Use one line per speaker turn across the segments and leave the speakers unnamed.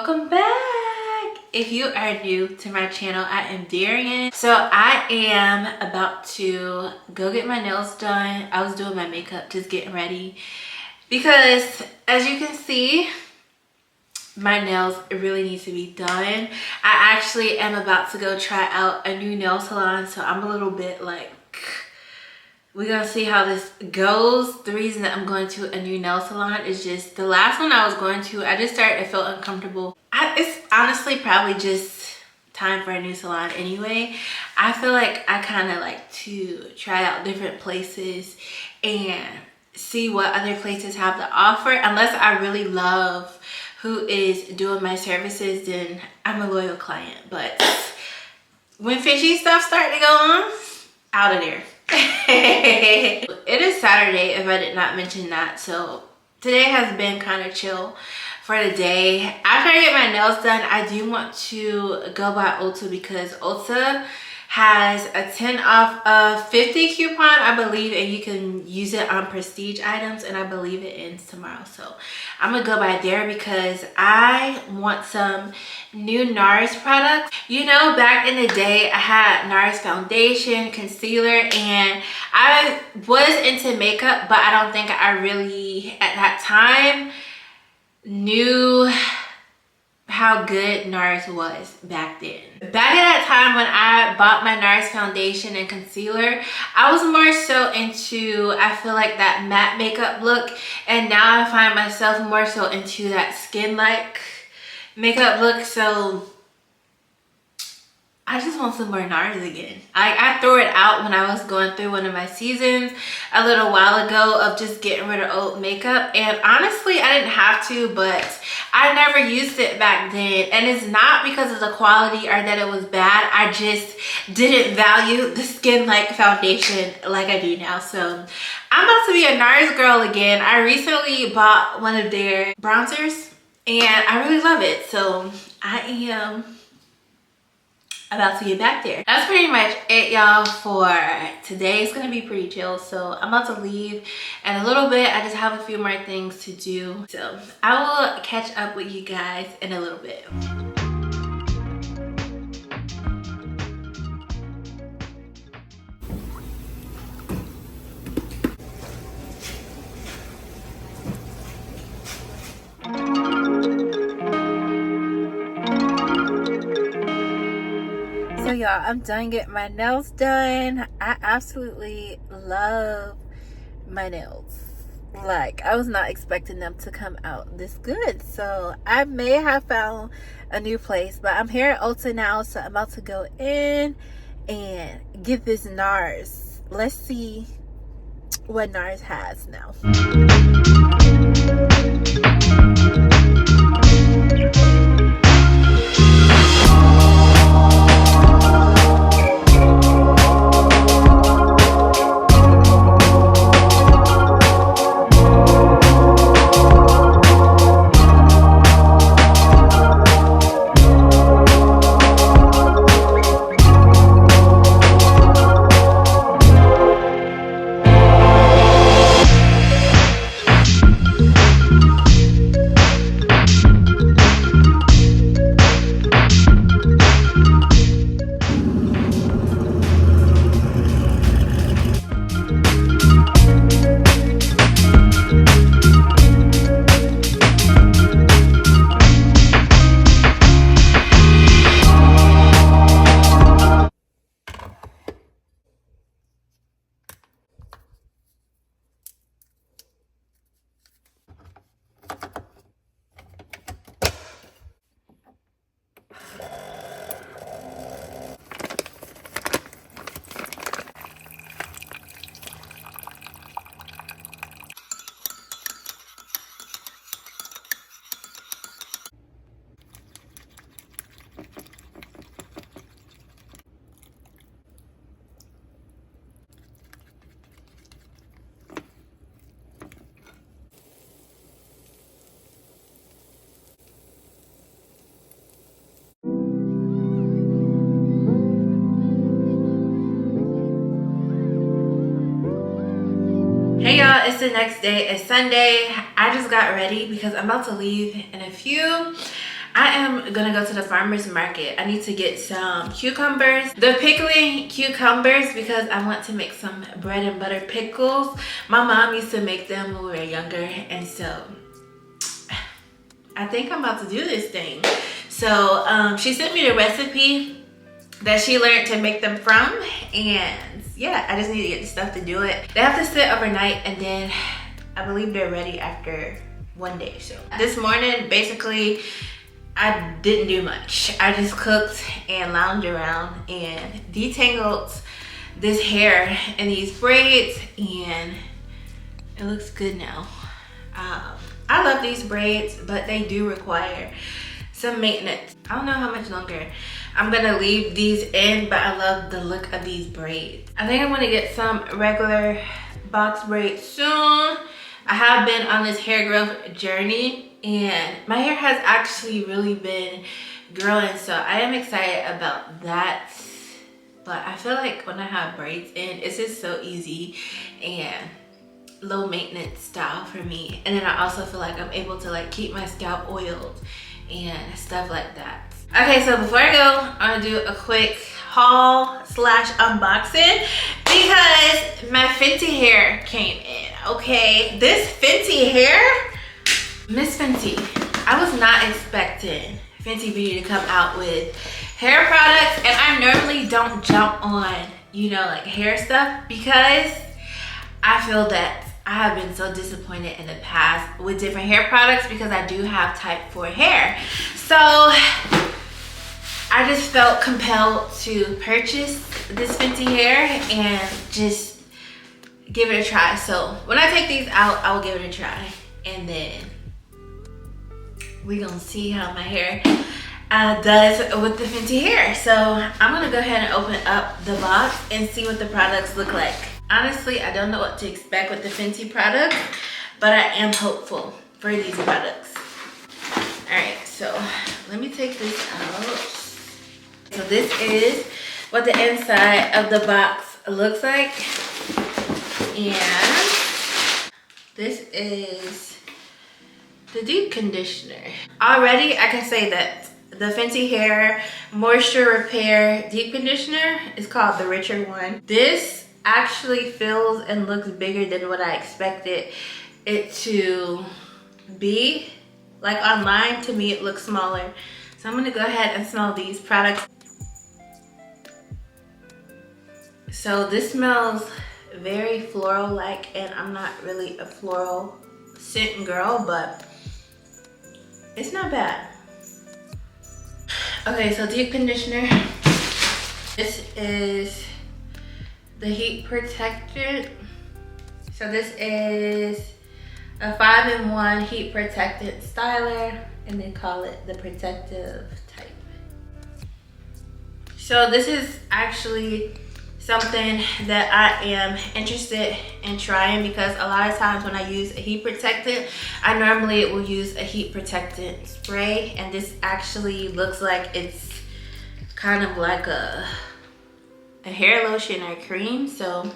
welcome back. If you are new to my channel, I am Darian. So I am about to go get my nails done. I was doing my makeup, just getting ready, because as you can see, my nails really need to be done. I actually am about to go try out a new nail salon, so I'm a little bit like, we're gonna see how this goes. The reason that I'm going to a new nail salon is just the last one I was going to, I just started to feel uncomfortable. It's honestly probably just time for a new salon anyway. I feel like I kind of like to try out different places and see what other places have to offer. Unless I really love who is doing my services, then I'm a loyal client. But when fishy stuff start to go on, out of there. It is Saturday, if I did not mention that, so today has been kind of chill for the day. After I get my nails done, I do want to go by Ulta because Ulta has a 10 off of 50 coupon, I believe, and you can use it on prestige items, and I believe it ends tomorrow. So I'm gonna go by there because I want some new NARS products. You know, back in the day, I had NARS foundation, concealer, and I was into makeup, but I don't think I really, at that time, knew how good NARS was back then. Back at that time when I bought my NARS foundation and concealer, I was more so into, I feel like, that matte makeup look, and now I find myself more so into that skin-like makeup look. So I just want some more NARS again. I threw it out when I was going through one of my seasons a little while ago of just getting rid of old makeup, and honestly I didn't have to, but I never used it back then, and it's not because of the quality or that it was bad. I just didn't value the skin-like foundation like I do now. So I'm about to be a NARS girl again. I recently bought one of their bronzers and I really love it, so I am about to get back there. That's pretty much it, y'all, for today. It's gonna be pretty chill, so I'm about to leave in a little bit. I just have a few more things to do, so I will catch up with you guys in a little bit. So y'all, I'm done getting my nails done. I absolutely love my nails. Like, I was not expecting them to come out this good. So I may have found a new place, but I'm here at Ulta now, so I'm about to go in and get this NARS. Let's see what NARS has now. Hey y'all, it's the next day. It's Sunday. I just got ready because I'm about to leave in a few. I am gonna go to the farmer's market. I need to get some cucumbers, the pickling cucumbers, because I want to make some bread and butter pickles. My mom used to make them when we were younger, and so I think I'm about to do this thing. So she sent me the recipe that she learned to make them from, and yeah, I just need to get the stuff to do it. They have to sit overnight, and then I believe they're ready after one day. So this morning, basically, I didn't do much. I just cooked and lounged around and detangled this hair in these braids, and it looks good now. I love these braids, but they do require some maintenance. I don't know how much longer I'm gonna leave these in, but I love the look of these braids. I think I'm gonna get some regular box braids soon. I have been on this hair growth journey, and my hair has actually really been growing, so I am excited about that. But I feel like when I have braids in, it's just so easy and low maintenance style for me. And then I also feel like I'm able to like keep my scalp oiled and stuff like that. Okay, so before I go, I'm gonna do a quick haul slash unboxing because my Fenty hair came in. Okay, this Fenty hair, Miss Fenty, I was not expecting Fenty Beauty to come out with hair products, and I normally don't jump on, you know, like hair stuff because I feel that I have been so disappointed in the past with different hair products because I do have type 4 hair. So I just felt compelled to purchase this Fenty hair and just give it a try. So when I take these out, I will give it a try, and then we're gonna see how my hair does with the Fenty hair. So I'm gonna go ahead and open up the box and see what the products look like. Honestly, I don't know what to expect with the Fenty products, but I am hopeful for these products. All right, so let me take this out. So this is what the inside of the box looks like. And this is the deep conditioner. Already, I can say that the Fenty Hair Moisture Repair Deep Conditioner is called the richer one. This actually feels and looks bigger than what I expected it to be. Like online, to me, it looks smaller. So I'm gonna go ahead and smell these products. So this smells very floral-like, and I'm not really a floral scent girl, but it's not bad. Okay, so deep conditioner. This is the heat protectant. So this is a 5-in-1 heat protectant styler, and they call it the protective type. So this is actually something that I am interested in trying because a lot of times when I use a heat protectant, I normally will use a heat protectant spray, and this actually looks like it's kind of like a hair lotion or cream. So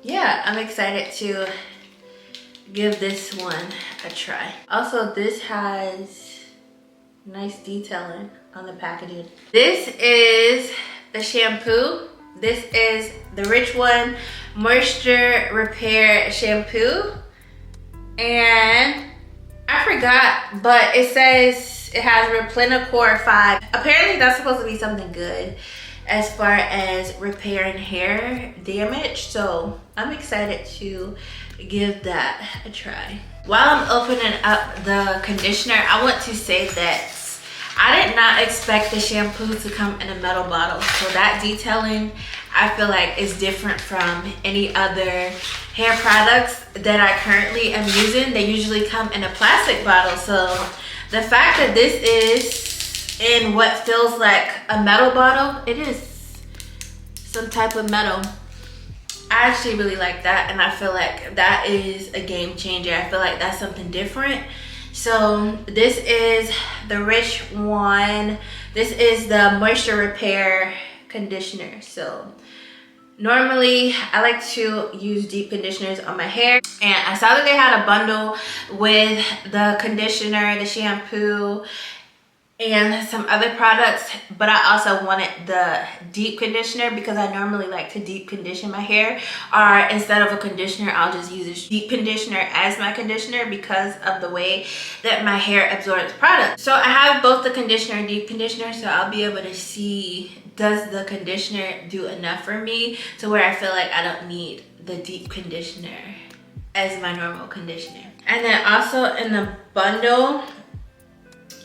yeah, I'm excited to give this one a try. Also, this has nice detailing on the packaging. This is the shampoo. This is the Rich One Moisture Repair Shampoo. And I forgot, but it says it has Replenacor 5. Apparently that's supposed to be something good as far as repairing hair damage. So I'm excited to give that a try. While I'm opening up the conditioner, I want to say that I did not expect the shampoo to come in a metal bottle. So that detailing, I feel like, is different from any other hair products that I currently am using. They usually come in a plastic bottle. So the fact that this is in what feels like a metal bottle, it is some type of metal. I actually really like that, and I feel like that is a game changer. I feel like that's something different. So this is the Rich One. This is the Moisture Repair Conditioner. So Normally, I like to use deep conditioners on my hair, and I saw that they had a bundle with the conditioner, the shampoo, and some other products, but I also wanted the deep conditioner because I normally like to deep condition my hair, or instead of a conditioner, I'll just use a deep conditioner as my conditioner because of the way that my hair absorbs product. So I have both the conditioner and deep conditioner, so I'll be able to see, does the conditioner do enough for me to where I feel like I don't need the deep conditioner as my normal conditioner. And then also in the bundle,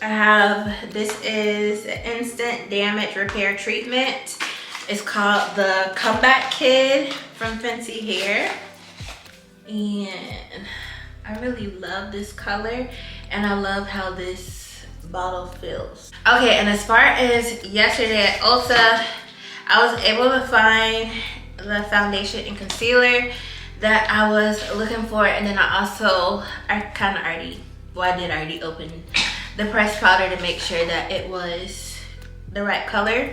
I have, this is an instant damage repair treatment. It's called the Comeback Kid from Fancy Hair. And I really love this color, and I love how this bottle feels. Okay, and as far as yesterday at Ulta, I was able to find the foundation and concealer that I was looking for, and then I did already open the pressed powder to make sure that it was the right color.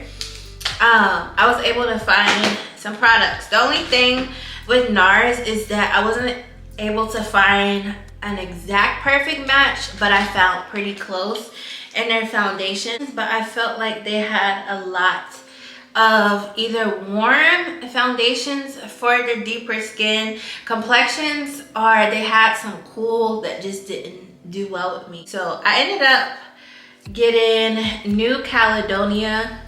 I was able to find some products. The only thing with NARS is that I wasn't able to find an exact perfect match, but I found pretty close in their foundations. But I felt like they had a lot of either warm foundations for the deeper skin complexions, or they had some cool that just didn't do well with me. So I ended up getting New Caledonia.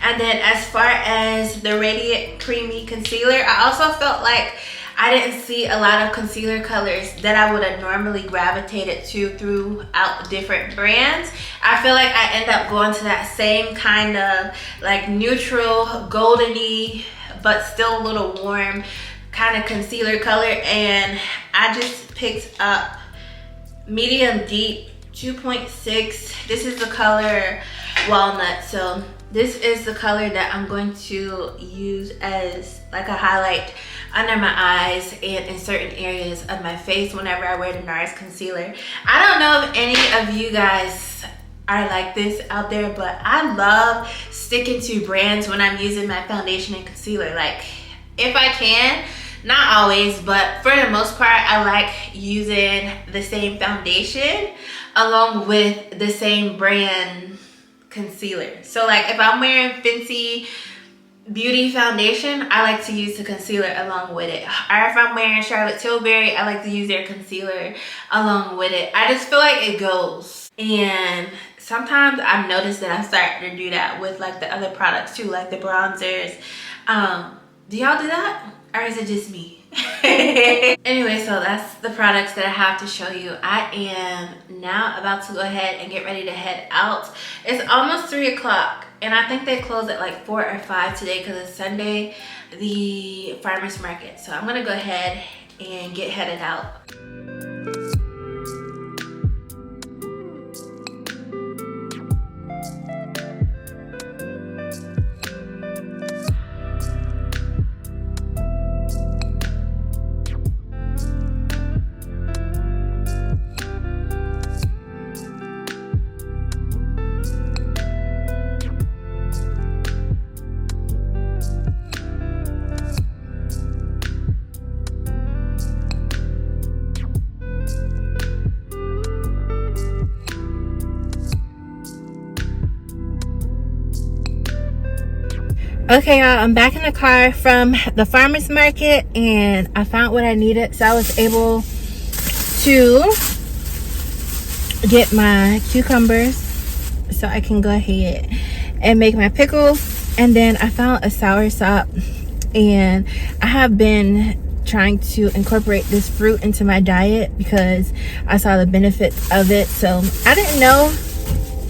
And then as far as the Radiant Creamy Concealer, I also felt like I didn't see a lot of concealer colors that I would have normally gravitated to throughout different brands. I feel like I end up going to that same kind of like neutral, goldeny, but still a little warm kind of concealer color. And I just picked up Medium Deep 2.6. This is the color Walnut. So this is the color that I'm going to use as like a highlight under my eyes and in certain areas of my face whenever I wear the NARS concealer. I don't know if any of you guys are like this out there, but I love sticking to brands when I'm using my foundation and concealer. Like, if I can, not always, but for the most part, I like using the same foundation along with the same brand concealer. So like if I'm wearing Fenty Beauty foundation, I like to use the concealer along with it. Or if I'm wearing Charlotte Tilbury, I like to use their concealer along with it. I just feel like it goes. And sometimes I've noticed that I'm starting to do that with like the other products too, like the bronzers. Do y'all do that? Or is it just me? Anyway, so that's the products that I have to show you. I am now about to go ahead and get ready to head out. It's almost 3 o'clock, and I think they close at like 4 or 5 today because it's Sunday, the farmer's market. So I'm gonna go ahead and get headed out. Okay, y'all, I'm back in the car from the farmer's market, and I found what I needed. So I was able to get my cucumbers so I can go ahead and make my pickle. And then I found a soursop, and I have been trying to incorporate this fruit into my diet because I saw the benefits of it. So I didn't know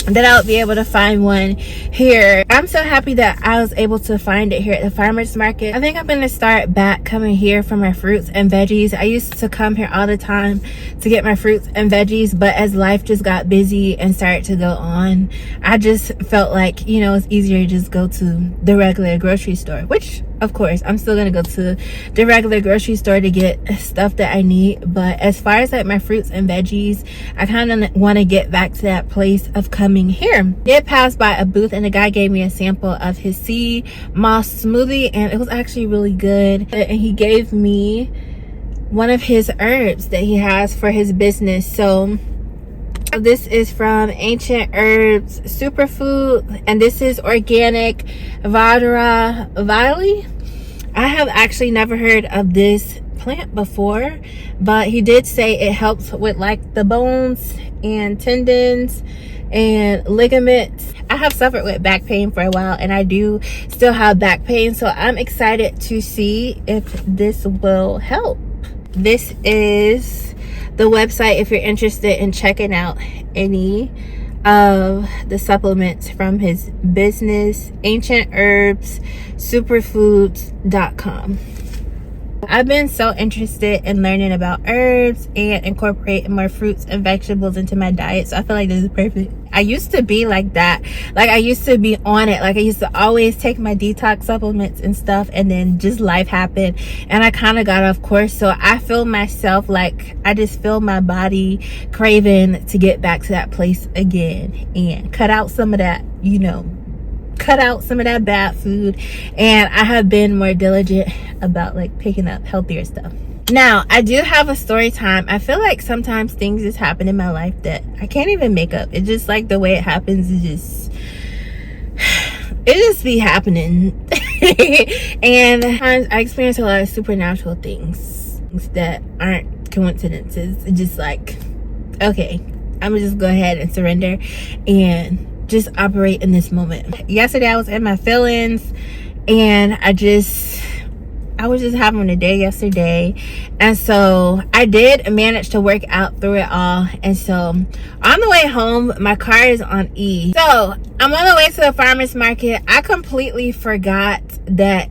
that I would be able to find one here. I'm so happy that I was able to find it here at the farmer's market. I think I'm gonna start back coming here for my fruits and veggies. I used to come here all the time to get my fruits and veggies, but as life just got busy and started to go on, I just felt like, you know, it's easier to just go to the regular grocery store, which of course, I'm still gonna go to the regular grocery store to get stuff that I need. But as far as like my fruits and veggies, I kind of want to get back to that place of coming here. I did pass by a booth and the guy gave me a sample of his sea moss smoothie, and it was actually really good. And he gave me one of his herbs that he has for his business. So this is from Ancient Herbs Superfood, and this is organic Vadra Valley. I have actually never heard of this plant before, but he did say it helps with like the bones and tendons and ligaments. I have suffered with back pain for a while, and I do still have back pain, so I'm excited to see if this will help. This is the website if you're interested in checking out any of the supplements from his business, Ancient Herbs Superfoods.com. I've been so interested in learning about herbs and incorporating more fruits and vegetables into my diet, so I feel like this is perfect. I used to be like that. Like, I used to be on it. Like, I used to always take my detox supplements and stuff, and then just life happened and I kind of got off course. So I feel myself like I just feel my body craving to get back to that place again and cut out some of that, you know, cut out some of that bad food. And I have been more diligent about like picking up healthier stuff. Now, I do have a story time. I feel like sometimes things just happen in my life that I can't even make up. It's just like the way it happens is it just be happening. And sometimes I experience a lot of supernatural things that aren't coincidences. It's just like, okay, I'm gonna just go ahead and surrender and just operate in this moment. Yesterday I was in my feelings, and I was just having a day yesterday, and so I did manage to work out through it all. And so on the way home, my car is on E. So I'm on the way to the farmer's market. I completely forgot that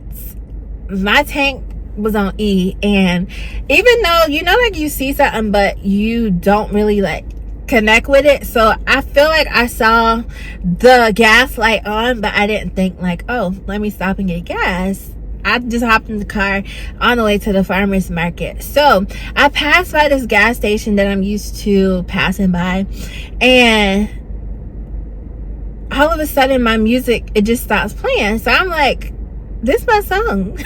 my tank was on E, and even though, you know, like you see something but you don't really like connect with it, so I feel like I saw the gas light on, but I didn't think like, oh, let me stop and get gas. I just hopped in the car on the way to the farmer's market. So I passed by this gas station that I'm used to passing by, and all of a sudden my music, it just stops playing. So I'm like, this is my song.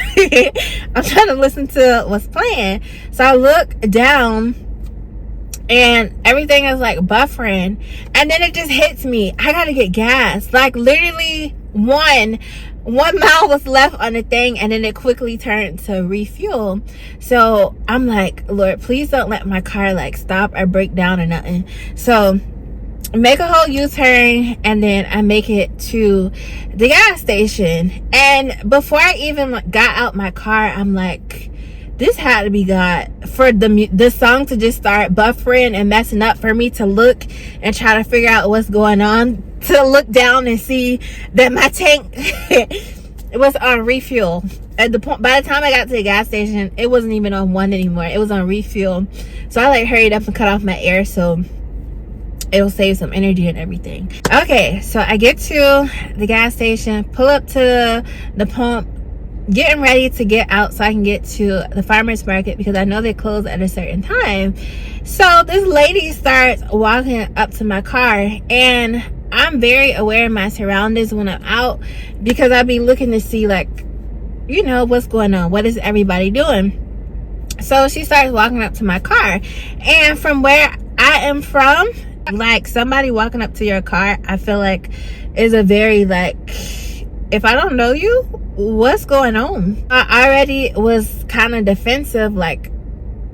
I'm trying to listen to what's playing. So I look down and everything is like buffering, and then it just hits me. I gotta get gas. Like, literally one mile was left on the thing, and then it quickly turned to refuel. So I'm like, Lord, please don't let my car like stop or break down or nothing. So make a whole U-turn, and then I make it to the gas station. And before I even got out my car, I'm like, this had to be God for the song to just start buffering and messing up, for me to look and try to figure out what's going on, to look down and see that my tank it was on refuel. At the point, by the time I got to the gas station, it wasn't even on one anymore. It was on refuel. So I like hurried up and cut off my air so it'll save some energy and everything. Okay, so I get to the gas station, pull up to the pump, getting ready to get out so I can get to the farmer's market because I know they close at a certain time. So this lady starts walking up to my car, and I'm very aware of my surroundings when I'm out because I be looking to see, like, you know, what's going on, what is everybody doing. So she starts walking up to my car, and from where I am from, like, somebody walking up to your car, I feel like is a very, like, if I don't know you, what's going on? I already was kind of defensive, like,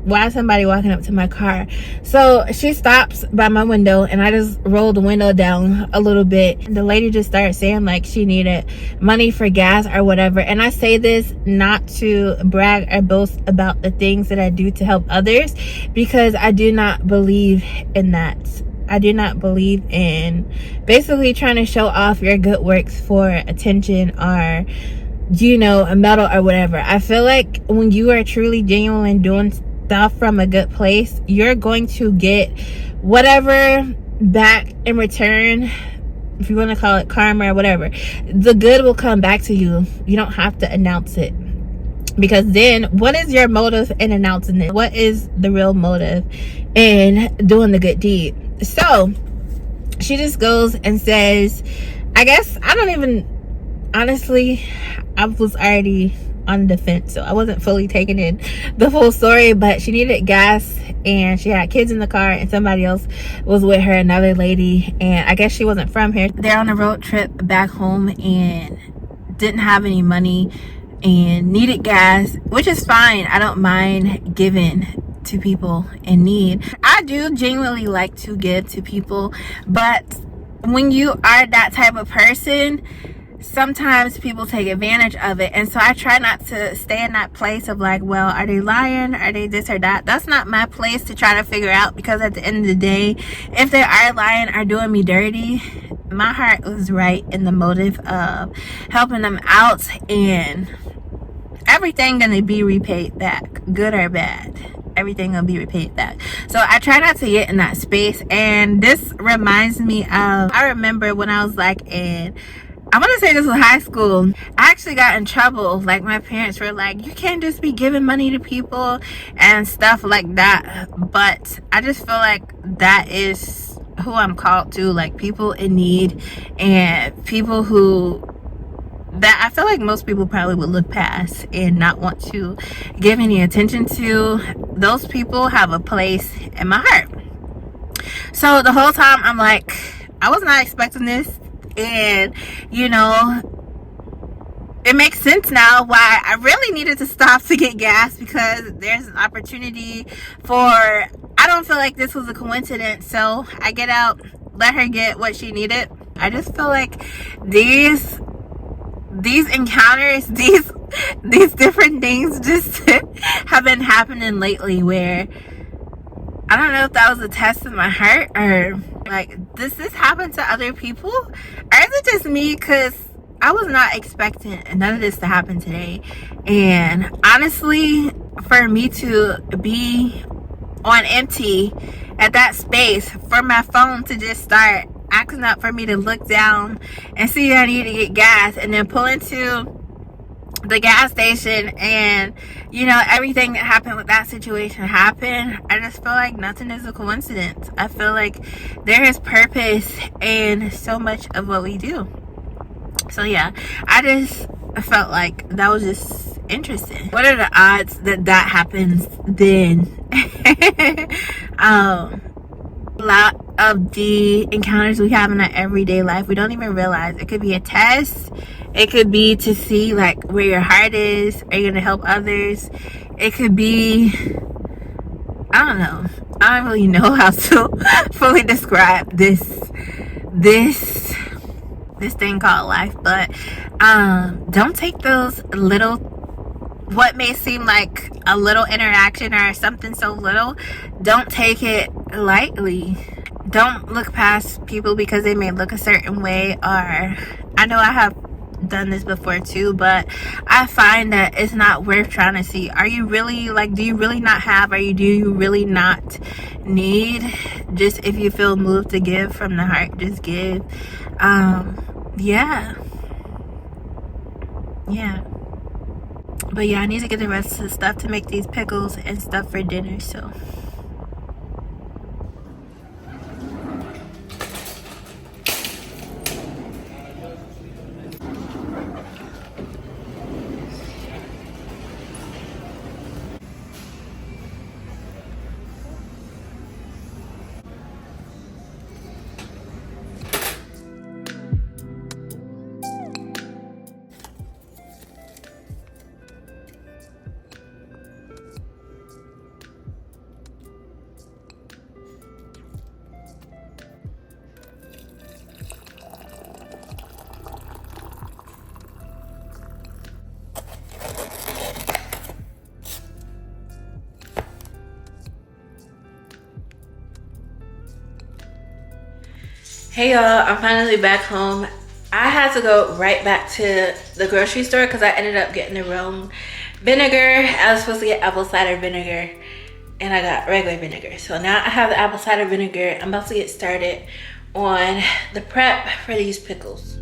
why is somebody walking up to my car? So she stops by my window, and I just rolled the window down a little bit. The lady just started saying like she needed money for gas or whatever. And I say this not to brag or boast about the things that I do to help others, because I do not believe in that. I do not believe in basically trying to show off your good works for attention or, you know, a medal or whatever. I feel like when you are truly genuine doing stuff from a good place, you're going to get whatever back in return if you want to call it karma or whatever, the good will come back to you. You don't have to announce it, because then what is your motive in announcing it? What is the real motive in doing the good deed? So she just goes and says, I guess, I don't even, honestly, I was already on the fence, so I wasn't fully taking in the full story, but she needed gas and she had kids in the car and somebody else was with her, another lady, and I guess she wasn't from here. They're on a road trip back home and didn't have any money and needed gas, which is fine. I don't mind giving to people in need. I do genuinely like to give to people, but when you are that type of person, sometimes people take advantage of it. And so I try not to stay in that place of like, well, are they lying? Are they this or that? That's not my place to try to figure out, because at the end of the day, if they are lying or doing me dirty, my heart was right in the motive of helping them out, and everything gonna be repaid back, good or bad. Everything gonna be repaid back. So I try not to get in that space. And this reminds me of, I remember when I was like in, I want to say this was high school, I actually got in trouble. Like, my parents were like, you can't just be giving money to people and stuff like that. But I just feel like that is who I'm called to, like people in need and people who, that I feel like most people probably would look past and not want to give any attention to. Those people have a place in my heart. So the whole time I'm like, I was not expecting this. And you know, it makes sense now why I really needed to stop to get gas, because there's an opportunity for, I don't feel like this was a coincidence. So I get out, let her get what she needed. I just feel like these encounters, these different things just have been happening lately, where I don't know if that was a test of my heart, or like, does this happen to other people, or is it just me? Because I was not expecting none of this to happen today. And honestly, for me to be on empty at that space, for my phone to just start acting up, for me to look down and see I need to get gas, and then pull into the gas station, and you know, everything that happened with that situation happened. I just feel like nothing is a coincidence. I feel like there is purpose in so much of what we do. So yeah, I just felt like that was just interesting. What are the odds that that happens then? A lot of the encounters we have in our everyday life, we don't even realize. It could be a test. It could be to see like where your heart is. Are you going to help others? It could be, I don't know. I don't really know how to fully describe this thing called life. But don't take those little, what may seem like a little interaction or something so little, don't take it lightly. Don't look past people because they may look a certain way. Or, I know I have done this before too, but I find that it's not worth trying to see. Are you really, like, do you really not have, or do you really not need? Just, if you feel moved to give from the heart, just give. Yeah, but yeah, I need to get the rest of the stuff to make these pickles and stuff for dinner. So hey y'all, I'm finally back home. I had to go right back to the grocery store because I ended up getting the wrong vinegar. I was supposed to get apple cider vinegar and I got regular vinegar. So now I have the apple cider vinegar. I'm about to get started on the prep for these pickles.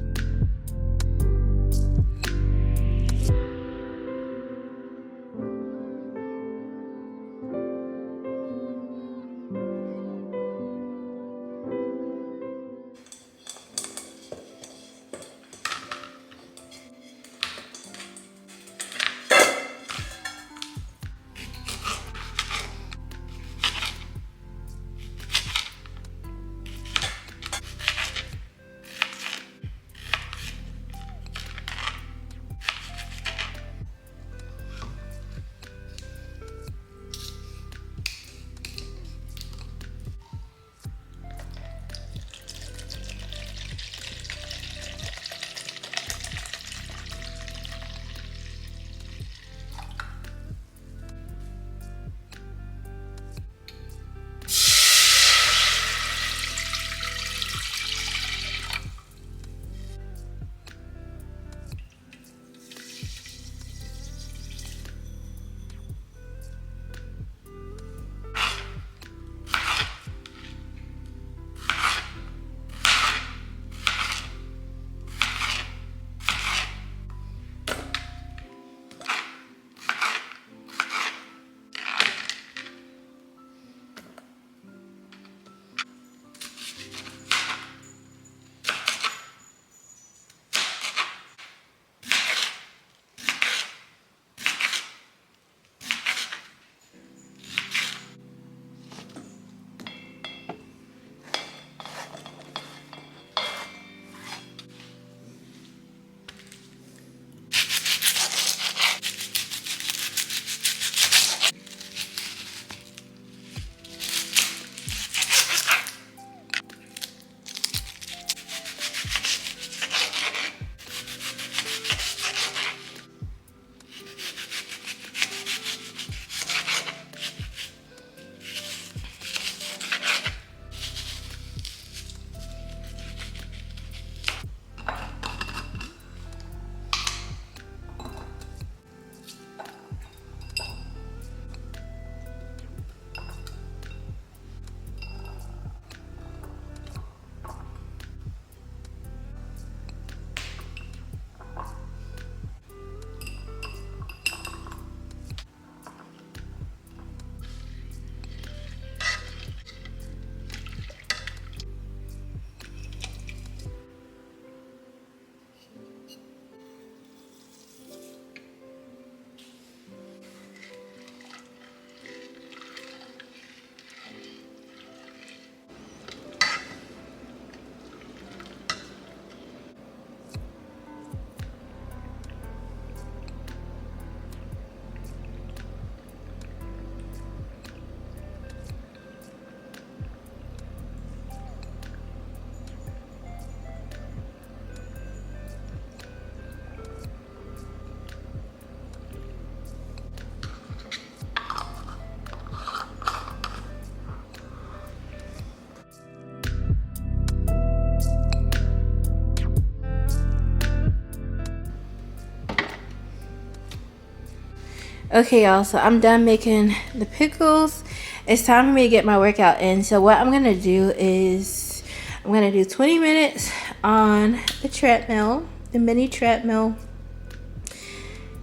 Okay, y'all, so I'm done making the pickles. It's time for me to get my workout in. So what I'm gonna do is I'm gonna do 20 minutes on the treadmill, the mini treadmill.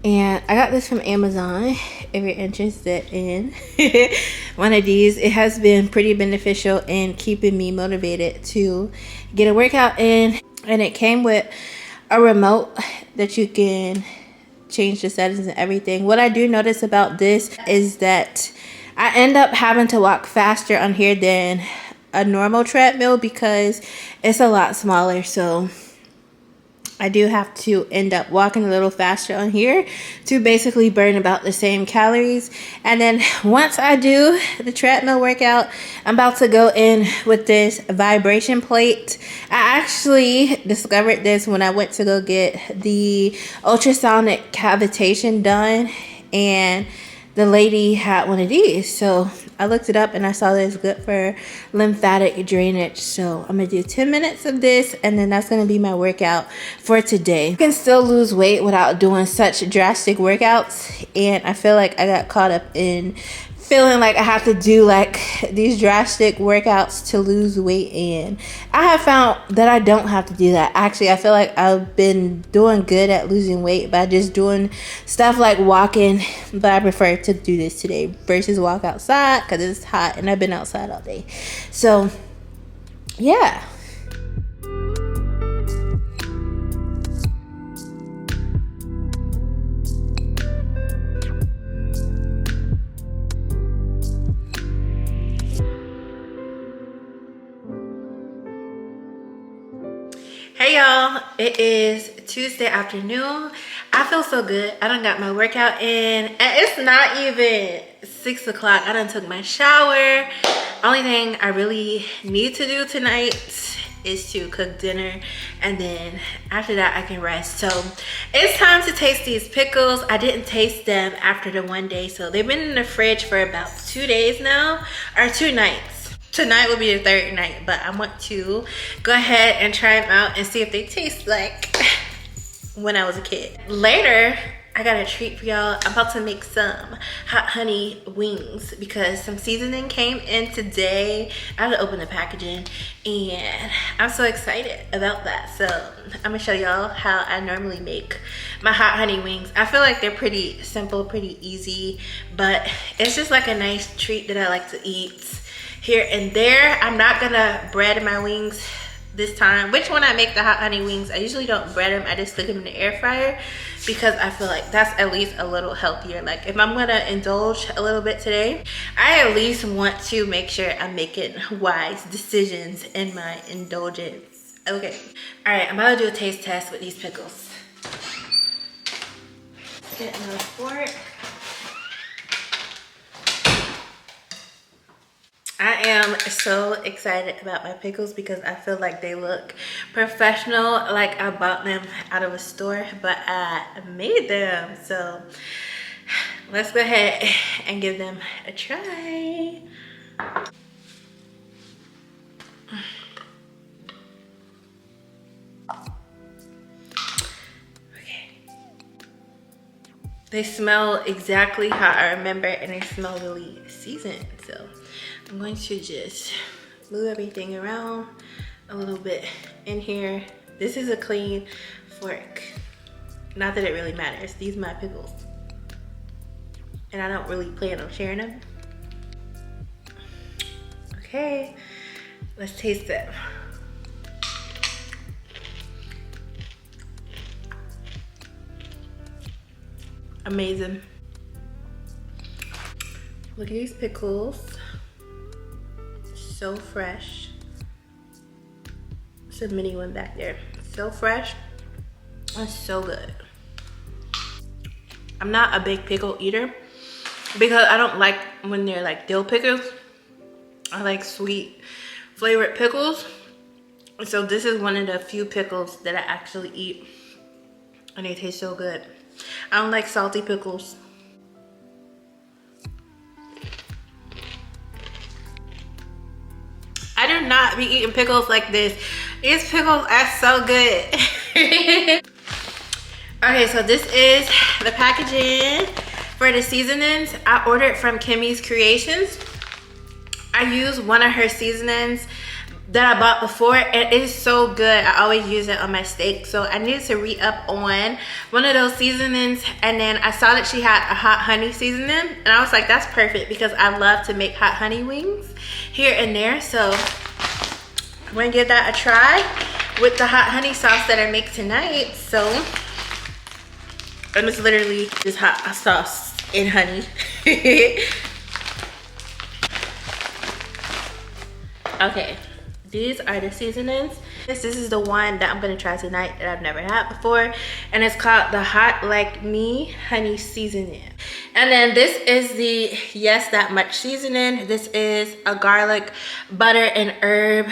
And I got this from Amazon if you're interested in one of these. It has been pretty beneficial in keeping me motivated to get a workout in. And it came with a remote that you can change the settings and everything. What I do notice about this is that I end up having to walk faster on here than a normal treadmill because it's a lot smaller. So I do have to end up walking a little faster on here to basically burn about the same calories. And then once I do the treadmill workout, I'm about to go in with this vibration plate. I actually discovered this when I went to go get the ultrasonic cavitation done, and the lady had one of these. So I looked it up and I saw that it's good for lymphatic drainage. So I'm gonna do 10 minutes of this, and then that's gonna be my workout for today. You can still lose weight without doing such drastic workouts, and I feel like I got caught up in feeling like I have to do like these drastic workouts to lose weight, and I have found that I don't have to do that. Actually, I feel like I've been doing good at losing weight by just doing stuff like walking, but I prefer to do this today versus walk outside because it's hot and I've been outside all day. So yeah. Hey y'all, it is Tuesday afternoon. I feel so good. I done got my workout in, and it's not even 6 o'clock. I done took my shower. Only thing I really need to do tonight is to cook dinner, and then after that I can rest. So it's time to taste these pickles. I didn't taste them after the one day, so they've been in the fridge for about 2 days now, or 2 nights. Tonight will be the 3rd night, but I want to go ahead and try them out and see if they taste like when I was a kid. Later, I got a treat for y'all. I'm about to make some hot honey wings because some seasoning came in today. I had to open the packaging and I'm so excited about that. So I'm gonna show y'all how I normally make my hot honey wings. I feel like they're pretty simple, pretty easy, but it's just like a nice treat that I like to eat here and there. I'm not gonna bread my wings this time. Which when I make the hot honey wings, I usually don't bread them. I just cook them in the air fryer because I feel like that's at least a little healthier. Like if I'm gonna indulge a little bit today, I at least want to make sure I'm making wise decisions in my indulgence. Okay, all right, I'm about to do a taste test with these pickles. Get another fork. I am so excited about my pickles because I feel like they look professional, like I bought them out of a store, but I made them. So let's go ahead and give them a try. Okay. They smell exactly how I remember, and they smell really seasoned. So I'm going to just move everything around a little bit in here. This is a clean fork. Not that it really matters. These are my pickles. And I don't really plan on sharing them. Okay, let's taste them. Amazing. Look at these pickles. So fresh. It's a mini one back there. So fresh and so good. I'm not a big pickle eater because I don't like when they're like dill pickles. I like sweet flavored pickles. So this is one of the few pickles that I actually eat, and they taste so good. I don't like salty pickles. I do not be eating pickles like this. These pickles are so good. Okay, so this is the packaging for the seasonings. I ordered from Kimmy's Creations. I use one of her seasonings that I bought before, and it is so good. I always use it on my steak, so I needed to re-up on one of those seasonings, and then I saw that she had a hot honey seasoning, and I was like, that's perfect because I love to make hot honey wings here and there. So I'm gonna give that a try with the hot honey sauce that I make tonight. So, and it's literally just hot sauce and honey. Okay, these are the seasonings. This is the one that I'm gonna try tonight that I've never had before, and it's called the Hot Like Me Honey Seasoning. And then this is the Yes That Much seasoning. This is a garlic, butter, and herb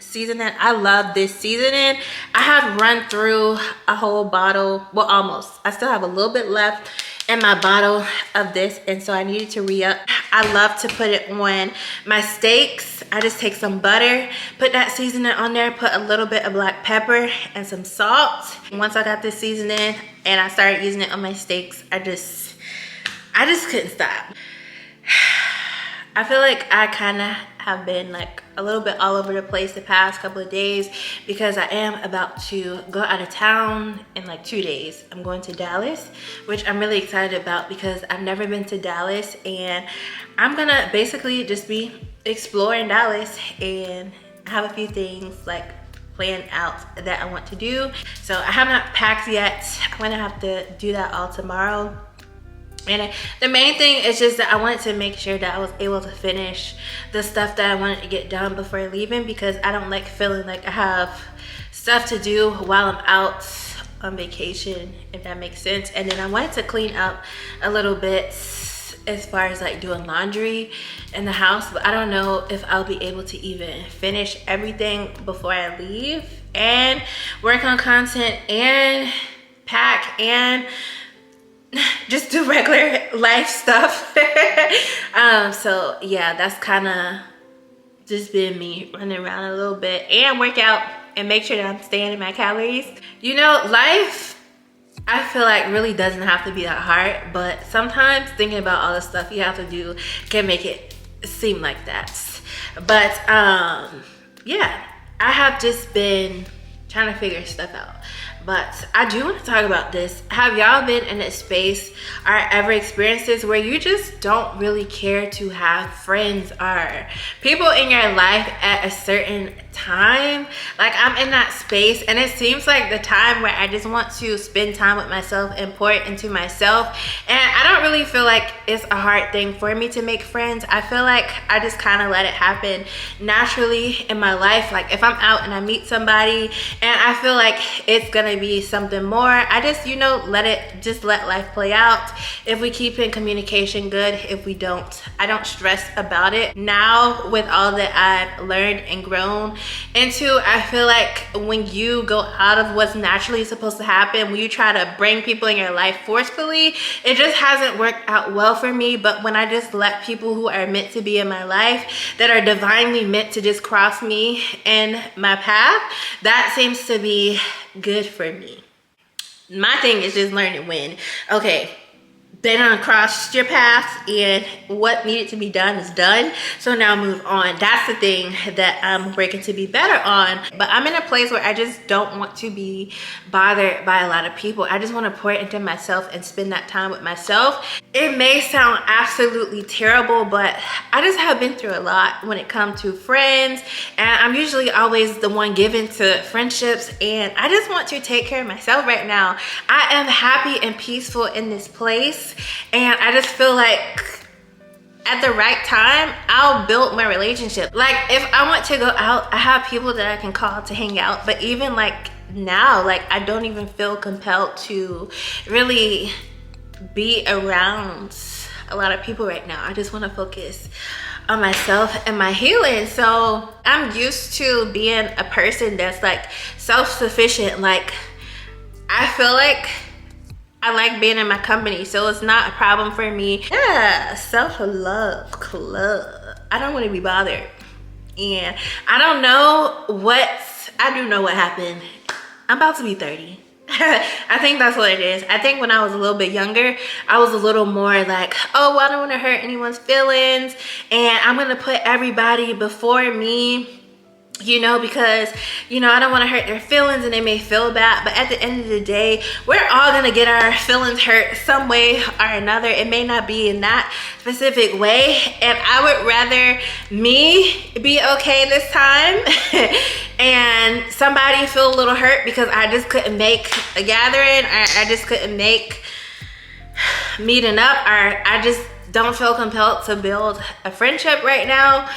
seasoning. I love this seasoning. I have run through a whole bottle, well, almost. I still have a little bit left in my bottle of this, and so I needed to re-up. I love to put it on my steaks. I just take some butter, put that seasoning on there, put a little bit of black pepper and some salt. Once I got this seasoning and I started using it on my steaks, I just couldn't stop. I feel like I kind of have been like a little bit all over the place the past couple of days because I am about to go out of town in like 2 days. I'm going to Dallas, which I'm really excited about because I've never been to Dallas, and I'm gonna basically just be exploring Dallas, and I have a few things like planned out that I want to do. So I have not packed yet. I'm gonna have to do that all tomorrow. And the main thing is just that I wanted to make sure that I was able to finish the stuff that I wanted to get done before leaving, because I don't like feeling like I have stuff to do while I'm out on vacation, if that makes sense. And then I wanted to clean up a little bit as far as like doing laundry in the house, but I don't know if I'll be able to even finish everything before I leave and work on content and pack and just do regular life stuff. So yeah, that's kind of just been me running around a little bit and work out and make sure that I'm staying in my calories. You know, life, I feel like really doesn't have to be that hard, but sometimes thinking about all the stuff you have to do can make it seem like that. But yeah, I have just been trying to figure stuff out. But I do want to talk about this. Have y'all been in a space or ever experiences where you just don't really care to have friends or people in your life at a certain time? Like, I'm in that space, and it seems like the time where I just want to spend time with myself and pour it into myself. And I don't really feel like it's a hard thing for me to make friends. I feel like I just kind of let it happen naturally in my life. Like, if I'm out and I meet somebody and I feel like it's gonna be something more, I just, you know, let life play out. If we keep in communication, good. If we don't, I don't stress about it. Now, with all that I've learned and grown into, I feel like when you go out of what's naturally supposed to happen, when you try to bring people in your life forcefully, it just hasn't worked out well for me. But when I just let people who are meant to be in my life, that are divinely meant to just cross me in my path, that seems to be good for me. My thing is just learning when, okay, they done crossed your path and what needed to be done is done. So now move on. That's the thing that I'm working to be better on. But I'm in a place where I just don't want to be bothered by a lot of people. I just want to pour it into myself and spend that time with myself. It may sound absolutely terrible, but I just have been through a lot when it comes to friends. And I'm usually always the one given to friendships. And I just want to take care of myself right now. I am happy and peaceful in this place. And I just feel like at the right time, I'll build my relationship. Like, if I want to go out, I have people that I can call to hang out. But even like now, like, I don't even feel compelled to really be around a lot of people right now. I just want to focus on myself and my healing. So I'm used to being a person that's like self-sufficient. Like, I feel like I like being in my company, so it's not a problem for me. Yeah, self-love club. I don't want to be bothered. And I don't know I do know what happened. I'm about to be 30. I think that's what it is. I think when I was a little bit younger, I was a little more like, oh, well, I don't want to hurt anyone's feelings, and I'm going to put everybody before me. You know, because, you know, I don't want to hurt their feelings and they may feel bad. But at the end of the day, we're all going to get our feelings hurt some way or another. It may not be in that specific way. And I would rather me be okay this time and somebody feel a little hurt because I just couldn't make a gathering, or I just couldn't make meeting up, or I just don't feel compelled to build a friendship right now,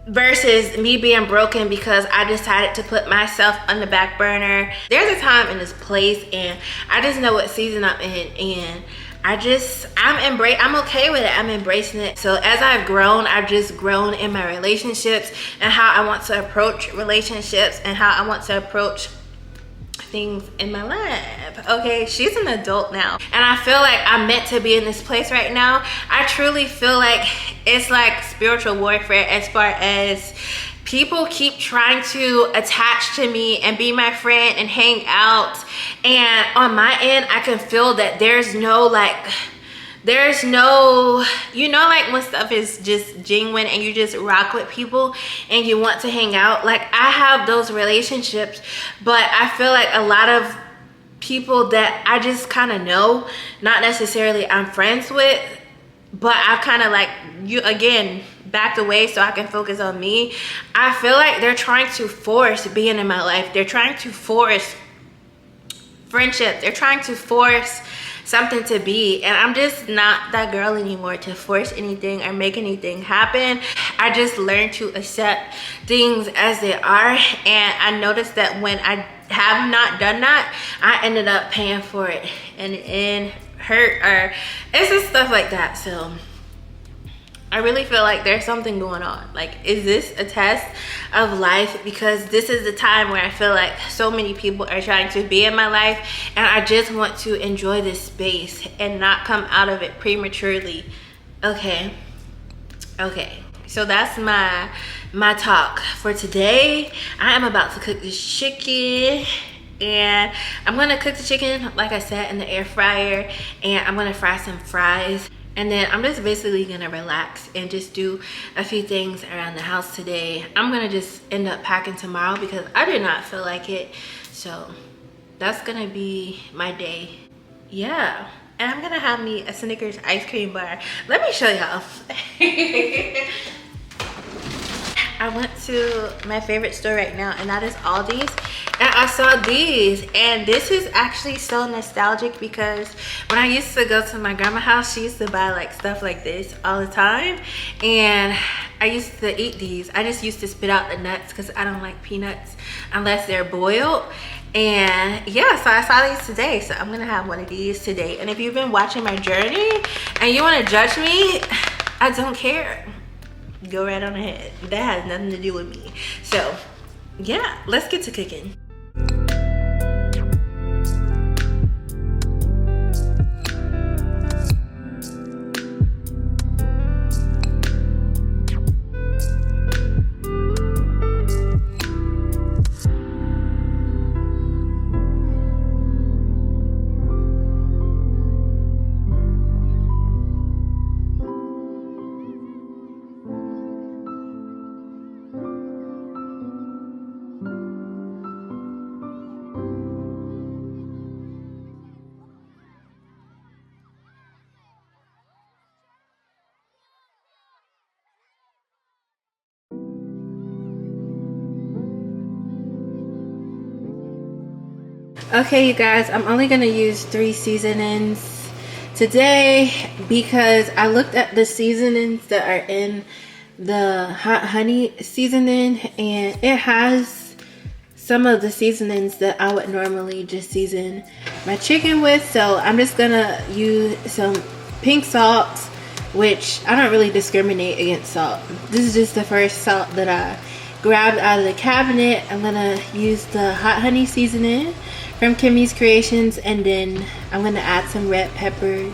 versus me being broken because I decided to put myself on the back burner. There's a time in this place, and I just know what season I'm in, and I'm okay with it. I'm embracing it. So as I've grown, I've just grown in my relationships and how I want to approach relationships and how I want to approach things in my life. Okay, she's an adult now, and I feel like I'm meant to be in this place right now. I truly feel like it's like spiritual warfare, as far as people keep trying to attach to me and be my friend and hang out, and on my end I can feel that there's no like there's no, you know, like when stuff is just genuine and you just rock with people and you want to hang out. Like I have those relationships, but I feel like a lot of people that I just kind of know, not necessarily I'm friends with, but I've kind of like, you again, backed away so I can focus on me. I feel like they're trying to force being in my life. They're trying to force friendship. They're trying to force something to be, and I'm just not that girl anymore to force anything or make anything happen. I just learned to accept things as they are, and I noticed that when I have not done that, I ended up paying for it and hurt, or it's just stuff like that. So I really feel like there's something going on. Like, is this a test of life? Because this is the time where I feel like so many people are trying to be in my life, and I just want to enjoy this space and not come out of it prematurely. Okay, so that's my talk for today. I am about to cook this chicken, and I'm gonna cook the chicken, like I said, in the air fryer, and I'm gonna fry some fries. And then I'm just basically gonna relax and just do a few things around the house today. I'm gonna just end up packing tomorrow because I did not feel like it. So that's gonna be my day. Yeah, and I'm gonna have me a Snickers ice cream bar. Let me show y'all. I went to my favorite store right now, and that is Aldi's, and I saw these, and this is actually so nostalgic because when I used to go to my grandma's house, she used to buy like stuff like this all the time, and I used to eat these. I just used to spit out the nuts because I don't like peanuts unless they're boiled. And yeah, so I saw these today, so I'm gonna have one of these today. And if you've been watching my journey and you want to judge me, I don't care. Go right on ahead. That has nothing to do with me. So yeah, let's get to cooking. Okay, you guys, I'm only gonna use 3 seasonings today because I looked at the seasonings that are in the hot honey seasoning, and it has some of the seasonings that I would normally just season my chicken with. So I'm just gonna use some pink salt, which I don't really discriminate against salt. This is just the first salt that I grabbed out of the cabinet. I'm gonna use the hot honey seasoning from Kimmy's Creations, and then I'm gonna add some red peppers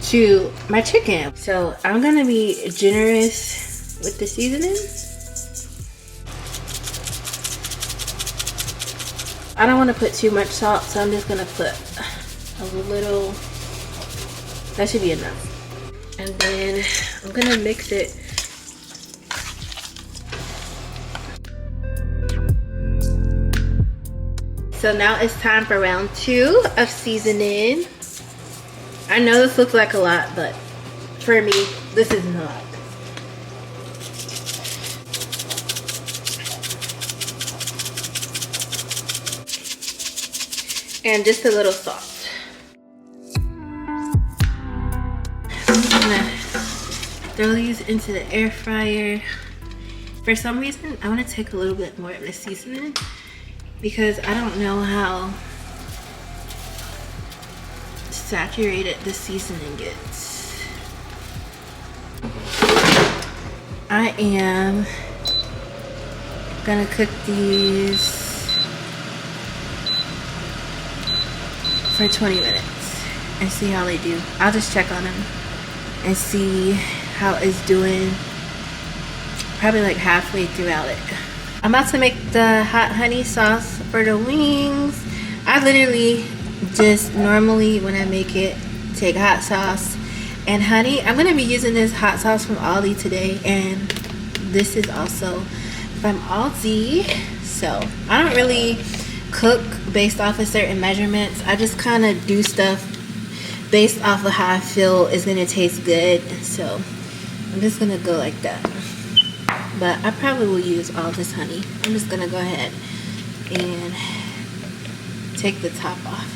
to my chicken. So I'm gonna be generous with the seasoning. I don't want to put too much salt, so I'm just gonna put a little. That should be enough. And then I'm gonna mix it. So now it's time for round 2 of seasoning. I know this looks like a lot, but for me, this is not. And just a little salt. I'm gonna throw these into the air fryer. For some reason, I want to take a little bit more of the seasoning, because I don't know how saturated the seasoning gets. I am gonna cook these for 20 minutes and see how they do. I'll just check on them and see how it's doing, probably like halfway throughout it. I'm about to make the hot honey sauce for the wings. I literally just normally, when I make it, take hot sauce And honey, I'm gonna be using this hot sauce from Aldi today, and this is also from Aldi. So I don't really cook based off of certain measurements. I just kind of do stuff based off of how I feel is gonna taste good. So I'm just gonna go like that. But I probably will use all this honey. I'm just gonna go ahead and take the top off.